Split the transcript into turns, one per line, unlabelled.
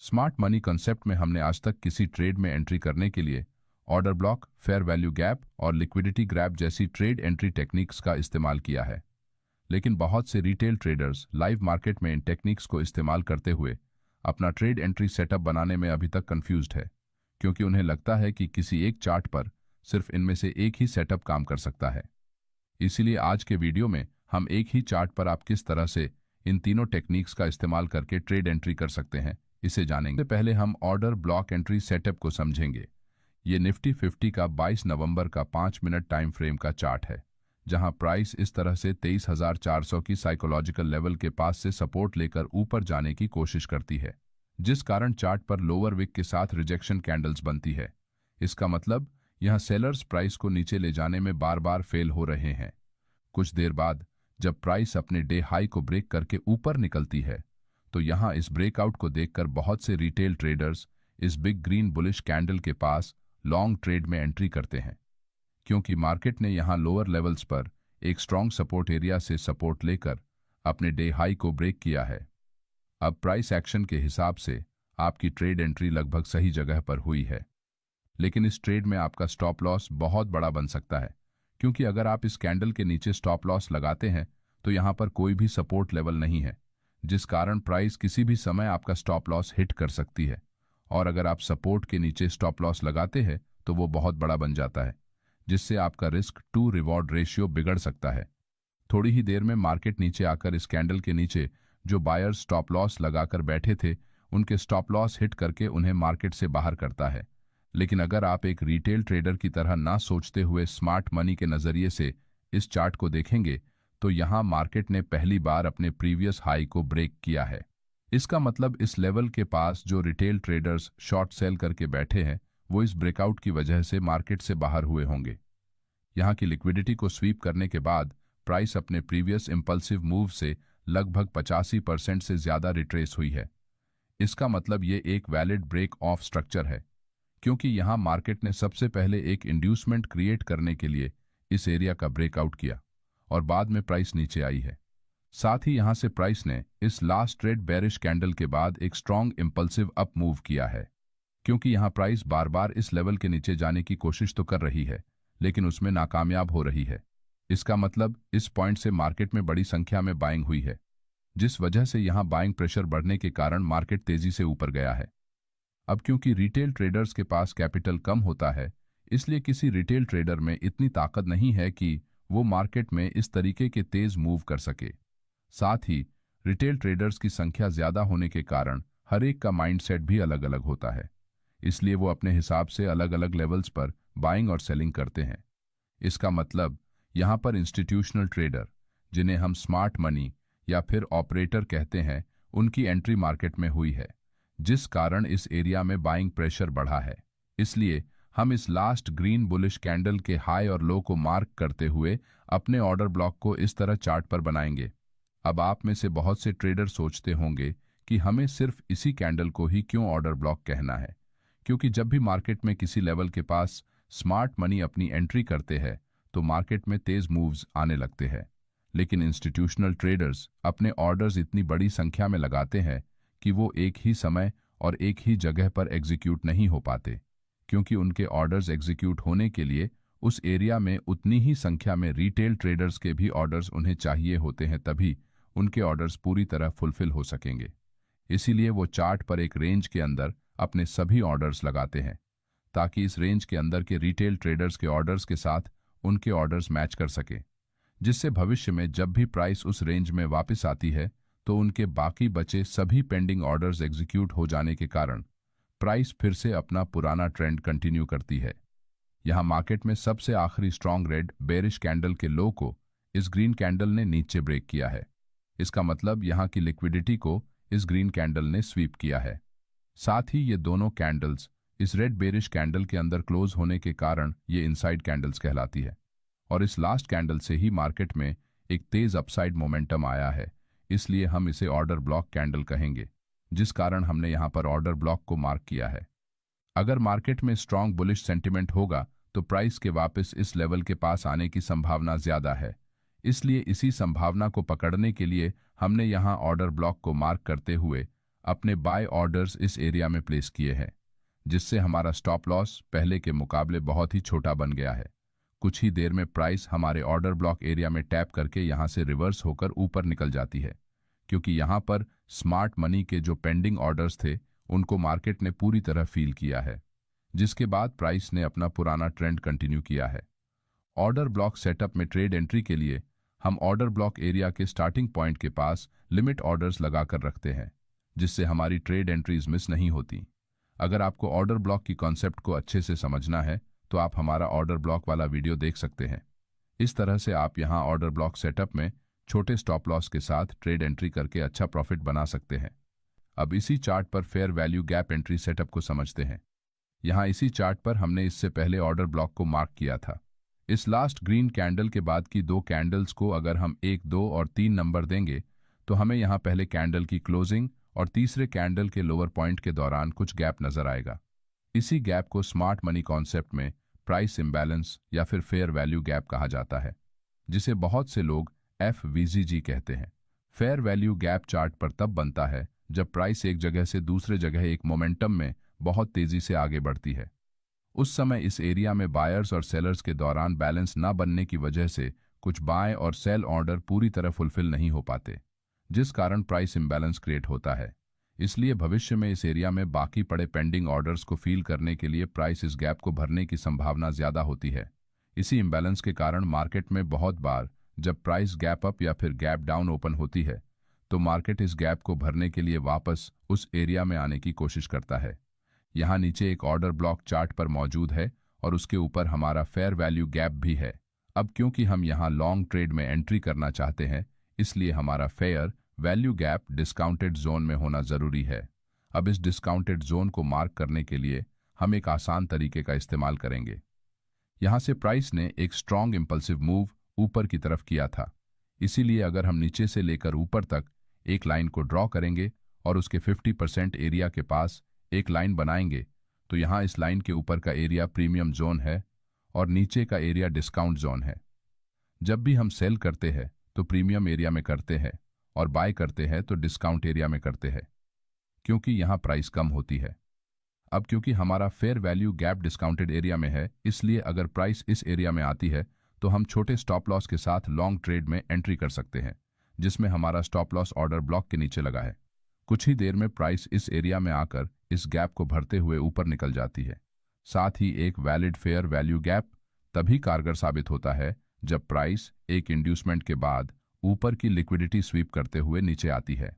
Smart money concept में हमने आज तक किसी ट्रेड में एंट्री करने के लिए order block, fair value gap और लिक्विडिटी ग्रैब जैसी ट्रेड एंट्री टेक्निक्स का इस्तेमाल किया है। लेकिन बहुत से रिटेल ट्रेडर्स लाइव मार्केट में इन टेक्निक्स को इस्तेमाल करते हुए अपना ट्रेड एंट्री सेटअप बनाने में अभी तक कंफ्यूज्ड है, क्योंकि उन्हें लगता है कि किसी एक चार्ट पर सिर्फ इनमें से एक ही सेटअप काम कर सकता है। इसीलिए आज के वीडियो में हम एक ही चार्ट पर आप किस तरह से इन तीनों टेक्निक्स का इस्तेमाल करके ट्रेड एंट्री कर सकते हैं, इसे जानेंगे। पहले हम ऑर्डर ब्लॉक एंट्री सेटअप को समझेंगे। ये निफ्टी 50 का 22 नवंबर का 5 मिनट टाइम फ्रेम का चार्ट है, जहां प्राइस इस तरह से 23,400 की साइकोलॉजिकल लेवल के पास से सपोर्ट लेकर ऊपर जाने की कोशिश करती है, जिस कारण चार्ट पर लोअर विक के साथ रिजेक्शन कैंडल्स बनती है। इसका मतलब यहां सेलर्स प्राइस को नीचे ले जाने में बार बार फेल हो रहे हैं। कुछ देर बाद जब प्राइस अपने डे हाई को ब्रेक करके ऊपर निकलती है, तो यहां इस ब्रेकआउट को देखकर बहुत से रिटेल ट्रेडर्स इस बिग ग्रीन बुलिश कैंडल के पास लॉन्ग ट्रेड में एंट्री करते हैं, क्योंकि मार्केट ने यहां लोअर लेवल्स पर एक स्ट्रॉन्ग सपोर्ट एरिया से सपोर्ट लेकर अपने डे हाई को ब्रेक किया है। अब प्राइस एक्शन के हिसाब से आपकी ट्रेड एंट्री लगभग सही जगह पर हुई है, लेकिन इस ट्रेड में आपका स्टॉप लॉस बहुत बड़ा बन सकता है, क्योंकि अगर आप इस कैंडल के नीचे स्टॉप लॉस लगाते हैं तो यहां पर कोई भी सपोर्ट लेवल नहीं है, जिस कारण प्राइस किसी भी समय आपका स्टॉप लॉस हिट कर सकती है। और अगर आप सपोर्ट के नीचे स्टॉप लॉस लगाते हैं तो वो बहुत बड़ा बन जाता है, जिससे आपका रिस्क टू रिवॉर्ड रेशियो बिगड़ सकता है। थोड़ी ही देर में मार्केट नीचे आकर इस कैंडल के नीचे जो बायर्स स्टॉप लॉस लगाकर बैठे थे, उनके स्टॉप लॉस हिट करके उन्हें मार्केट से बाहर करता है। लेकिन अगर आप एक रिटेल ट्रेडर की तरह ना सोचते हुए स्मार्ट मनी के नजरिए से इस चार्ट को देखेंगे, तो यहां मार्केट ने पहली बार अपने प्रीवियस हाई को ब्रेक किया है। इसका मतलब इस लेवल के पास जो रिटेल ट्रेडर्स शॉर्ट सेल करके बैठे हैं, वो इस ब्रेकआउट की वजह से मार्केट से बाहर हुए होंगे। यहां की लिक्विडिटी को स्वीप करने के बाद प्राइस अपने प्रीवियस इंपल्सिव मूव से लगभग 85% से ज्यादा रिट्रेस हुई है। इसका मतलब ये एक वैलिड ब्रेक ऑफ स्ट्रक्चर है, क्योंकि यहां मार्केट ने सबसे पहले एक इंड्यूसमेंट क्रिएट करने के लिए इस एरिया का ब्रेकआउट किया और बाद में प्राइस नीचे आई है। साथ ही यहां से प्राइस ने इस लास्ट ट्रेड बेरिश कैंडल के बाद एक स्ट्रॉन्ग इंपल्सिव अप मूव किया है, क्योंकि यहां प्राइस बार बार इस लेवल के नीचे जाने की कोशिश तो कर रही है, लेकिन उसमें नाकामयाब हो रही है। इसका मतलब इस पॉइंट से मार्केट में बड़ी संख्या में बाइंग हुई है, जिस वजह से यहां बाइंग प्रेशर बढ़ने के कारण मार्केट तेजी से ऊपर गया है। अब क्योंकि रिटेल ट्रेडर्स के पास कैपिटल कम होता है, इसलिए किसी रिटेल ट्रेडर में इतनी ताकत नहीं है कि वो मार्केट में इस तरीके के तेज मूव कर सके। साथ ही रिटेल ट्रेडर्स की संख्या ज्यादा होने के कारण हर एक का माइंडसेट भी अलग अलग होता है, इसलिए वो अपने हिसाब से अलग अलग लेवल्स पर बाइंग और सेलिंग करते हैं। इसका मतलब यहां पर इंस्टीट्यूशनल ट्रेडर, जिन्हें हम स्मार्ट मनी या फिर ऑपरेटर कहते हैं, उनकी एंट्री मार्केट में हुई है, जिस कारण इस एरिया में बाइंग प्रेशर बढ़ा है। इसलिए हम इस लास्ट ग्रीन बुलिश कैंडल के हाई और लो को मार्क करते हुए अपने ऑर्डर ब्लॉक को इस तरह चार्ट पर बनाएंगे। अब आप में से बहुत से ट्रेडर सोचते होंगे कि हमें सिर्फ इसी कैंडल को ही क्यों ऑर्डर ब्लॉक कहना है, क्योंकि जब भी मार्केट में किसी लेवल के पास स्मार्ट मनी अपनी एंट्री करते हैं तो मार्केट में तेज मूव्स आने लगते हैं। लेकिन इंस्टीट्यूशनल ट्रेडर्स अपने ऑर्डर्स इतनी बड़ी संख्या में लगाते हैं कि वो एक ही समय और एक ही जगह पर एग्जीक्यूट नहीं हो पाते, क्योंकि उनके ऑर्डर्स एग्जीक्यूट होने के लिए उस एरिया में उतनी ही संख्या में रिटेल ट्रेडर्स के भी ऑर्डर्स उन्हें चाहिए होते हैं, तभी उनके ऑर्डर्स पूरी तरह फुलफिल हो सकेंगे। इसीलिए वो चार्ट पर एक रेंज के अंदर अपने सभी ऑर्डर्स लगाते हैं, ताकि इस रेंज के अंदर के रिटेल ट्रेडर्स के ऑर्डर्स के साथ उनके ऑर्डर्स मैच कर सके, जिससे भविष्य में जब भी प्राइस उस रेंज में वापस आती है तो उनके बाकी बचे सभी पेंडिंग ऑर्डर्स एग्जीक्यूट हो जाने के कारण प्राइस फिर से अपना पुराना ट्रेंड कंटिन्यू करती है। यहां मार्केट में सबसे आखिरी स्ट्रॉन्ग रेड बेरिश कैंडल के लो को इस ग्रीन कैंडल ने नीचे ब्रेक किया है। इसका मतलब यहां की लिक्विडिटी को इस ग्रीन कैंडल ने स्वीप किया है। साथ ही ये दोनों कैंडल्स इस रेड बेरिश कैंडल के अंदर क्लोज होने के कारण ये इनसाइड कैंडल्स कहलाती है, और इस लास्ट कैंडल से ही मार्केट में एक तेज अपसाइड मोमेंटम आया है, इसलिए हम इसे ऑर्डर ब्लॉक कैंडल कहेंगे, जिस कारण हमने यहां पर ऑर्डर ब्लॉक को मार्क किया है। अगर मार्केट में स्ट्रॉन्ग बुलिश सेंटिमेंट होगा तो प्राइस के वापस इस लेवल के पास आने की संभावना ज्यादा है, इसलिए इसी संभावना को पकड़ने के लिए हमने यहां ऑर्डर ब्लॉक को मार्क करते हुए अपने बाय ऑर्डर्स इस एरिया में प्लेस किए हैं, जिससे हमारा स्टॉप लॉस पहले के मुकाबले बहुत ही छोटा बन गया है। कुछ ही देर में प्राइस हमारे ऑर्डर ब्लॉक एरिया में टैप करके यहां से रिवर्स होकर ऊपर निकल जाती है, क्योंकि यहां पर स्मार्ट मनी के जो पेंडिंग ऑर्डर्स थे उनको मार्केट ने पूरी तरह फील किया है, जिसके बाद प्राइस ने अपना पुराना ट्रेंड कंटिन्यू किया है। ऑर्डर ब्लॉक सेटअप में ट्रेड एंट्री के लिए हम ऑर्डर ब्लॉक एरिया के स्टार्टिंग पॉइंट के पास लिमिट ऑर्डर्स लगाकर रखते हैं, जिससे हमारी ट्रेड एंट्रीज मिस नहीं होती। अगर आपको ऑर्डर ब्लॉक की कॉन्सेप्ट को अच्छे से समझना है तो आप हमारा ऑर्डर ब्लॉक वाला वीडियो देख सकते हैं। इस तरह से आप यहां ऑर्डर ब्लॉक सेटअप में छोटे स्टॉप लॉस के साथ ट्रेड एंट्री करके अच्छा प्रॉफिट बना सकते हैं। अब इसी चार्ट पर fair value gap entry setup को समझते हैं। यहां इसी चार्ट पर हमने इससे पहले ऑर्डर ब्लॉक को मार्क किया था। इस लास्ट ग्रीन कैंडल के बाद की दो कैंडल्स को अगर हम 1, 2 और 3 नंबर देंगे तो हमें यहां पहले कैंडल की क्लोजिंग और तीसरे कैंडल के लोअर पॉइंट के दौरान कुछ गैप नजर आएगा। इसी गैप को स्मार्ट मनी कॉन्सेप्ट में प्राइस इम्बैलेंस या फिर फेयर वैल्यू गैप कहा जाता है, जिसे बहुत से लोग FVGG कहते हैं। फेयर वैल्यू गैप चार्ट पर तब बनता है जब प्राइस एक जगह से दूसरे जगह एक मोमेंटम में बहुत तेजी से आगे बढ़ती है। उस समय इस एरिया में बायर्स और सेलर्स के दौरान बैलेंस न बनने की वजह से कुछ बाय और सेल ऑर्डर पूरी तरह फुलफिल नहीं हो पाते, जिस कारण प्राइस इम्बैलेंस क्रिएट होता है। इसलिए भविष्य में इस एरिया में बाकी पड़े पेंडिंग ऑर्डर्स को फील करने के लिए प्राइस इस गैप को भरने की संभावना ज्यादा होती है। इसी इम्बैलेंस के कारण मार्केट में बहुत बार जब प्राइस गैप अप या फिर गैप डाउन ओपन होती है तो मार्केट इस गैप को भरने के लिए वापस उस एरिया में आने की कोशिश करता है। यहाँ नीचे एक ऑर्डर ब्लॉक चार्ट पर मौजूद है और उसके ऊपर हमारा फेयर वैल्यू गैप भी है। अब क्योंकि हम यहाँ लॉन्ग ट्रेड में एंट्री करना चाहते हैं, इसलिए हमारा fair value gap discounted zone में होना जरूरी है। अब इस डिस्काउंटेड जोन को मार्क करने के लिए हम एक आसान तरीके का इस्तेमाल करेंगे। यहाँ से प्राइस ने एक स्ट्रॉन्ग इंपल्सिव मूव ऊपर की तरफ किया था, इसीलिए अगर हम नीचे से लेकर ऊपर तक एक लाइन को ड्रॉ करेंगे और उसके 50% एरिया के पास एक लाइन बनाएंगे तो यहाँ इस लाइन के ऊपर का एरिया प्रीमियम जोन है और नीचे का एरिया डिस्काउंट जोन है। जब भी हम सेल करते हैं तो प्रीमियम एरिया में करते हैं और बाय करते हैं तो डिस्काउंट एरिया में करते हैं, क्योंकि यहाँ प्राइस कम होती है। अब क्योंकि हमारा fair value gap discounted area में है, इसलिए अगर प्राइस इस एरिया में आती है तो हम छोटे स्टॉप लॉस के साथ लॉन्ग ट्रेड में एंट्री कर सकते हैं, जिसमें हमारा स्टॉप लॉस ऑर्डर ब्लॉक के नीचे लगा है। कुछ ही देर में प्राइस इस एरिया में आकर इस गैप को भरते हुए ऊपर निकल जाती है। साथ ही एक वैलिड फेयर वैल्यू गैप तभी कारगर साबित होता है जब प्राइस एक इंड्यूसमेंट के बाद ऊपर की लिक्विडिटी स्वीप करते हुए नीचे आती है।